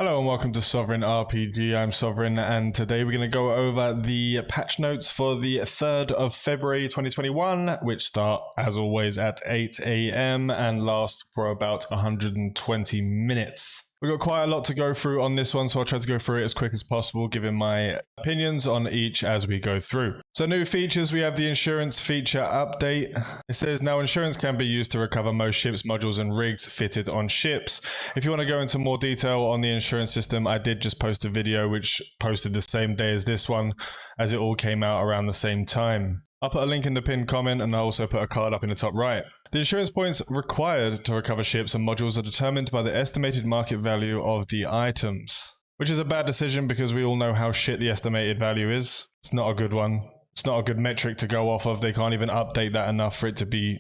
Hello and welcome to Sovereign RPG. I'm Sovereign, and today we're going to go over the patch notes for the 3rd of February 2021, which start as always at 8 AM and last for about 120 minutes. We've got quite a lot to go through on this one, so I'll try to go through it as quick as possible, giving my opinions on each as we go through. So new features, we have the insurance feature update. It says now insurance can be used to recover most ships, modules and rigs fitted on ships. If you want to go into more detail on the insurance system, I did just post a video which posted the same day as this one, as it all came out around the same time. I'll put a link in the pinned comment, and I'll also put a card up in the top right. The insurance points required to recover ships and modules are determined by the estimated market value of the items, which is a bad decision because we all know how shit the estimated value is. It's not a good one. It's not a good metric to go off of. They can't even update that enough for it to be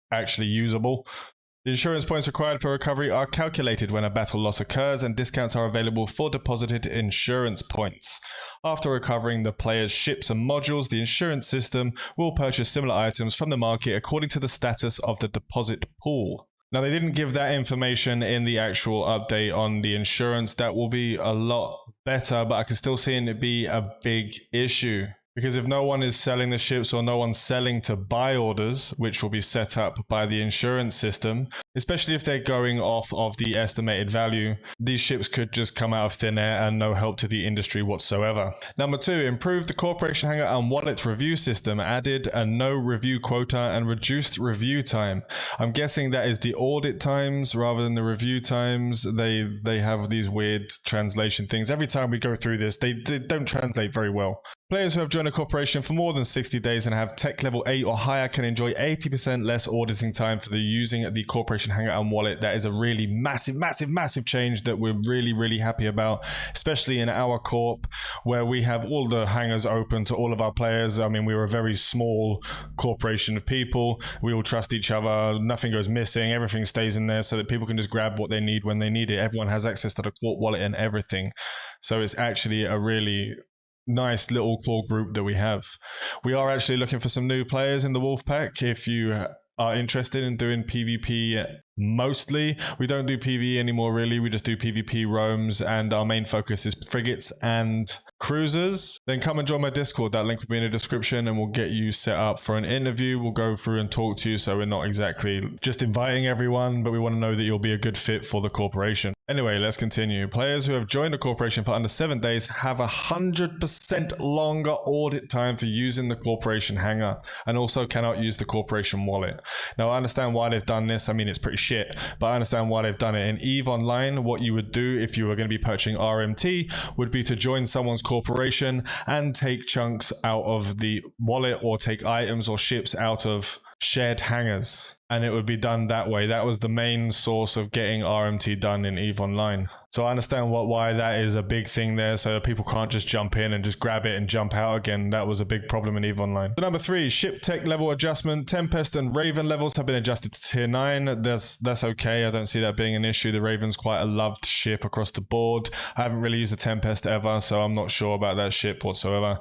actually usable. The insurance points required for recovery are calculated when a battle loss occurs, and discounts are available for deposited insurance points. After recovering the player's ships and modules, the insurance system will purchase similar items from the market according to the status of the deposit pool. Now, they didn't give that information in the actual update on the insurance. That will be a lot better, but I can still see it be a big issue. Because if no one is selling the ships or no one's selling to buy orders, which will be set up by the insurance system, especially if they're going off of the estimated value, these ships could just come out of thin air and no help to the industry whatsoever. Number 2, improve the corporation hangar and wallet review system, added a no review quota and reduced review time. I'm guessing that is the audit times rather than the review times. They have these weird translation things. Every time we go through this, they don't translate very well. Players who have joined a corporation for more than 60 days and have tech level 8 or higher can enjoy 80% less auditing time for using the corporation hangar and wallet. That is a really massive change that we're really happy about, especially in our corp where we have all the hangars open to all of our players. I mean, we're a very small corporation of people. We all trust each other. Nothing goes missing. Everything stays in there so that people can just grab what they need when they need it. Everyone has access to the corp wallet and everything. So it's actually a really nice little core group that we have. We are actually looking for some new players in the Wolf Pack. If you are interested in doing PvP mostly, we don't do PvE anymore really, we just do PvP roams, and our main focus is frigates and cruisers, then come and join my Discord. That link will be in the description and we'll get you set up for an interview. We'll go through and talk to you, so we're not exactly just inviting everyone, but we want to know that you'll be a good fit for the corporation. Anyway, let's continue. Players who have joined the corporation for under 7 days have 100% longer audit time for using the corporation hangar, and also cannot use the corporation wallet. Now, I understand why they've done this. I mean, it's pretty shit, but I understand why they've done it. In EVE Online, what you would do if you were going to be purchasing RMT would be to join someone's corporation and take chunks out of the wallet, or take items or ships out of shared hangars, and it would be done that way. That was the main source of getting RMT done in EVE Online. So I understand why that is a big thing there, so people can't just jump in and just grab it and jump out again. That was a big problem in EVE Online. So number 3, ship tech level adjustment. Tempest and Raven levels have been adjusted to tier 9. That's okay. I don't see that being an issue. The Raven's quite a loved ship across the board. I haven't really used the Tempest ever, so I'm not sure about that ship whatsoever.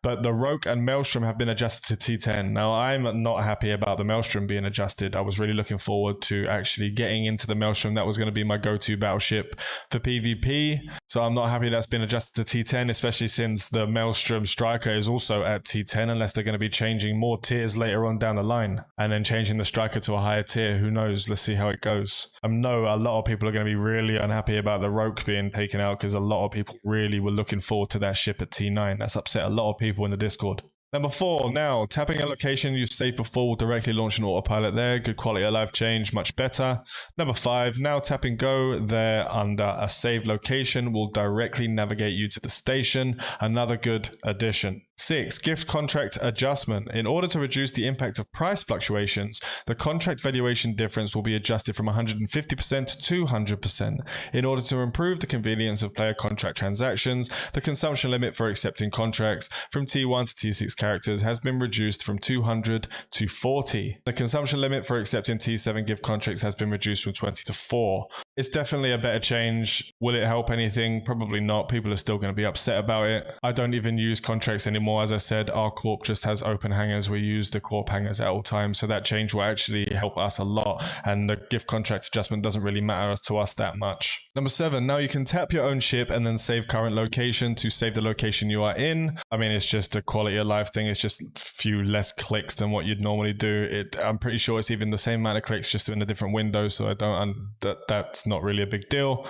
But the Rogue and Maelstrom have been adjusted to T10. Now, I'm not happy about the Maelstrom being adjusted. I was really looking forward to actually getting into the Maelstrom. That was going to be my go-to battleship for PvP, so I'm not happy that's been adjusted to T10, especially since the Maelstrom Striker is also at T10, unless they're going to be changing more tiers later on down the line and then changing the Striker to a higher tier. Who knows? Let's see how it goes. I know a lot of people are going to be really unhappy about the Rogue being taken out, because a lot of people really were looking forward to that ship at T9. That's upset a lot of people in the Discord. Number 4, now tapping a location you saved before will directly launch an autopilot there. Good quality of life change, much better. Number 5, now tapping go there under a saved location will directly navigate you to the station. Another good addition. 6, gift contract adjustment. In order to reduce the impact of price fluctuations, the contract valuation difference will be adjusted from 150% to 200%. In order to improve the convenience of player contract transactions, the consumption limit for accepting contracts from T1 to T6 characters has been reduced from 200 to 40. The consumption limit for accepting T7 gift contracts has been reduced from 20 to 4. It's definitely a better change. Will it help anything? Probably not. People are still going to be upset about it. I don't even use contracts anymore. As I said, our Corp just has open hangers. We use the Corp hangers at all times. So that change will actually help us a lot. And the gift contract adjustment doesn't really matter to us that much. Number 7, now you can tap your own ship and then save current location to save the location you are in. I mean, it's just a quality of life thing. It's just a few less clicks than what you'd normally do. I'm pretty sure it's even the same amount of clicks, just in a different window. So I don't, that's not really a big deal.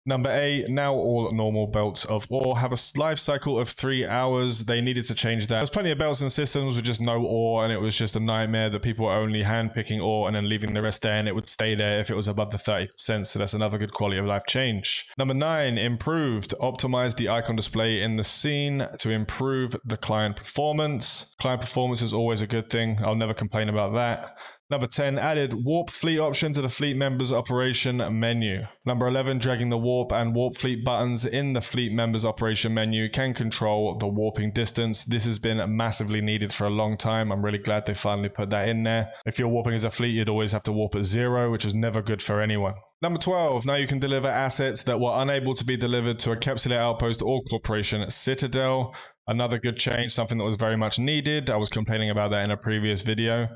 Number 8, now all normal belts of ore have a life cycle of 3 hours. They needed to change that. There's plenty of belts and systems with just no ore, and it was just a nightmare that people were only hand-picking ore and then leaving the rest there, and it would stay there if it was above the 30%, so that's another good quality of life change. Number 9, improved. Optimized the icon display in the scene to improve the client performance. Client performance is always a good thing. I'll never complain about that. Number 10, added warp fleet option to the fleet members operation menu. Number 11, dragging the warp and warp fleet buttons in the fleet members operation menu can control the warping distance. This has been massively needed for a long time. I'm really glad they finally put that in there. If you're warping as a fleet, you'd always have to warp at 0, which is never good for anyone. Number 12, now you can deliver assets that were unable to be delivered to a Capsule Outpost or Corporation Citadel. Another good change, something that was very much needed. I was complaining about that in a previous video.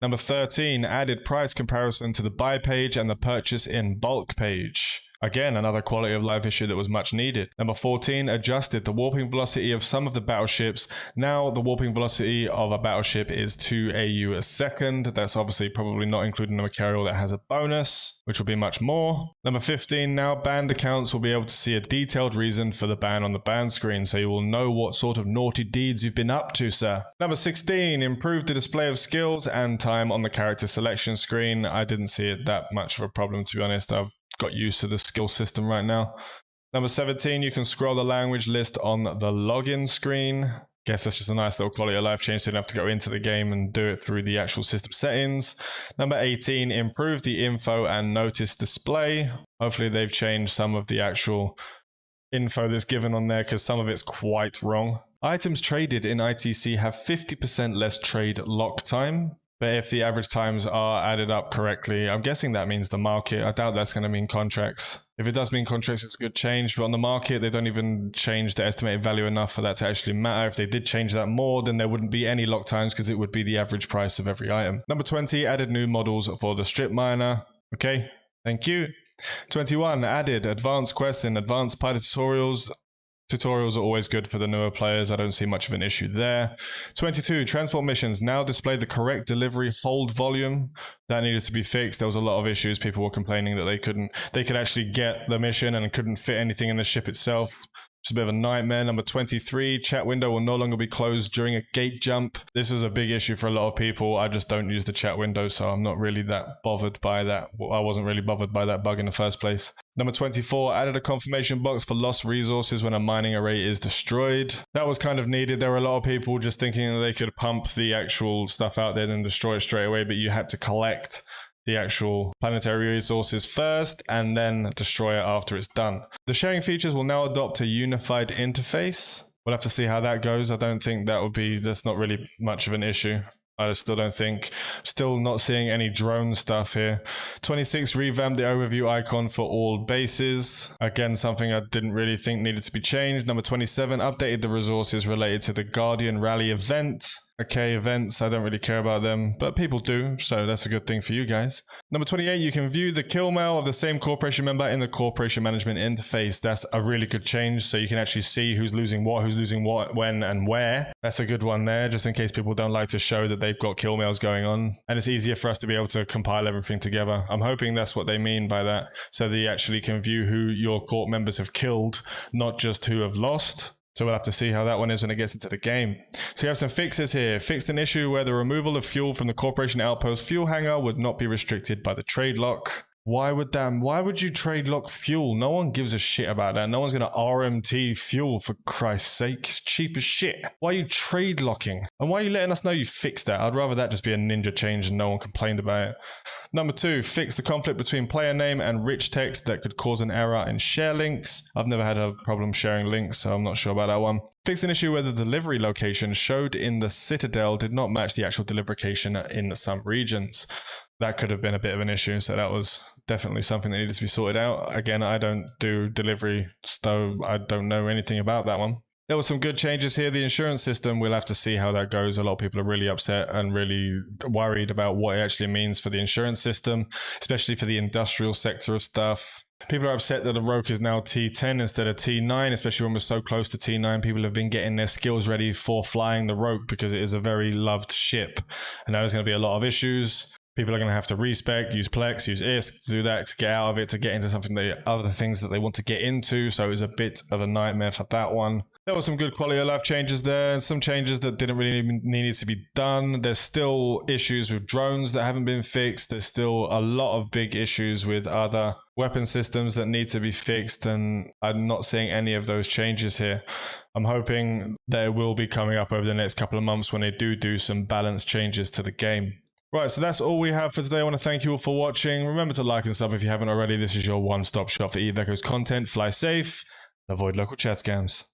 Number 13, added price comparison to the buy page and the purchase in bulk page. Again, another quality of life issue that was much needed. Number 14, adjusted the warping velocity of some of the battleships. Now the warping velocity of a battleship is 2 AU a second. That's obviously probably not including the material that has a bonus, which will be much more. Number 15, now banned accounts will be able to see a detailed reason for the ban on the ban screen, so you will know what sort of naughty deeds you've been up to, sir. Number 16, improved the display of skills and time on the character selection screen. I didn't see it that much of a problem, to be honest. I've got used to the skill system right now. Number 17, you can scroll the language list on the login screen. Guess that's just a nice little quality of life change, so you don't have to go into the game and do it through the actual system settings. Number 18, improve the info and notice display. Hopefully they've changed some of the actual info that's given on there, because some of it's quite wrong. Items traded in ITC have 50% less trade lock time. But if the average times are added up correctly, I'm guessing that means the market. I doubt that's going to mean contracts. If it does mean contracts, it's a good change. But on the market, they don't even change the estimated value enough for that to actually matter. If they did change that more, then there wouldn't be any lock times, because it would be the average price of every item. Number 20, added new models for the strip miner. Okay, thank you. 21, added advanced quests and advanced pilot tutorials. Tutorials are always good for the newer players. I don't see much of an issue there. 22, transport missions now display the correct delivery hold volume. That needed to be fixed. There was a lot of issues. People were complaining that they could actually get the mission and couldn't fit anything in the ship itself. It's a bit of a nightmare. Number 23, chat window will no longer be closed during a gate jump. This is a big issue for a lot of people. I just don't use the chat window, so I'm not really that bothered by that. I wasn't really bothered by that bug in the first place. Number 24, added a confirmation box for lost resources when a mining array is destroyed. That was kind of needed. There were a lot of people just thinking that they could pump the actual stuff out there and destroy it straight away, but you had to collect the actual planetary resources first and then destroy it after it's done. The sharing features will now adopt a unified interface. We'll have to see how that goes. I don't think that's not really much of an issue. I still don't think. Still not seeing any drone stuff here. 26, revamped the overview icon for all bases. Again, something I didn't really think needed to be changed. Number 27, updated the resources related to the Guardian Rally event. Okay, events, I don't really care about them, but people do, so that's a good thing for you guys. Number 28, you can view the kill mail of the same corporation member in the corporation management interface. That's a really good change, so you can actually see who's losing what, when, and where. That's a good one there, just in case people don't like to show that they've got kill mails going on. And it's easier for us to be able to compile everything together. I'm hoping that's what they mean by that, so that you actually can view who your corp members have killed, not just who have lost. So we'll have to see how that one is when it gets into the game. So you have some fixes here. Fixed an issue where the removal of fuel from the Corporation Outpost fuel hangar would not be restricted by the trade lock. Why would you trade lock fuel? No one gives a shit about that. No one's going to RMT fuel, for Christ's sake. It's cheap as shit. Why are you trade locking? And why are you letting us know you fixed that? I'd rather that just be a ninja change and no one complained about it. Number 2, fix the conflict between player name and rich text that could cause an error in share links. I've never had a problem sharing links, so I'm not sure about that one. Fix an issue where the delivery location showed in the Citadel did not match the actual delivery location in some regions. That could have been a bit of an issue, so that was definitely something that needed to be sorted out. Again, I don't do delivery, so I don't know anything about that one. There were some good changes here. The insurance system, we'll have to see how that goes. A lot of people are really upset and really worried about what it actually means for the insurance system, especially for the industrial sector of stuff. People are upset that the Roke is now T10 instead of T9, especially when we're so close to T9. People have been getting their skills ready for flying the Roke because it is a very loved ship. And now there's going to be a lot of issues. People are going to have to respec, use Plex, use ISK, do that to get out of it, to get into something other things that they want to get into. So it was a bit of a nightmare for that one. There were some good quality of life changes there, and some changes that didn't really need to be done. There's still issues with drones that haven't been fixed. There's still a lot of big issues with other weapon systems that need to be fixed, and I'm not seeing any of those changes here. I'm hoping they will be coming up over the next couple of months when they do some balance changes to the game. Right, so that's all we have for today. I want to thank you all for watching. Remember to like and sub if you haven't already. This is your one-stop shop for EVE Echo's content. Fly safe and avoid local chat scams.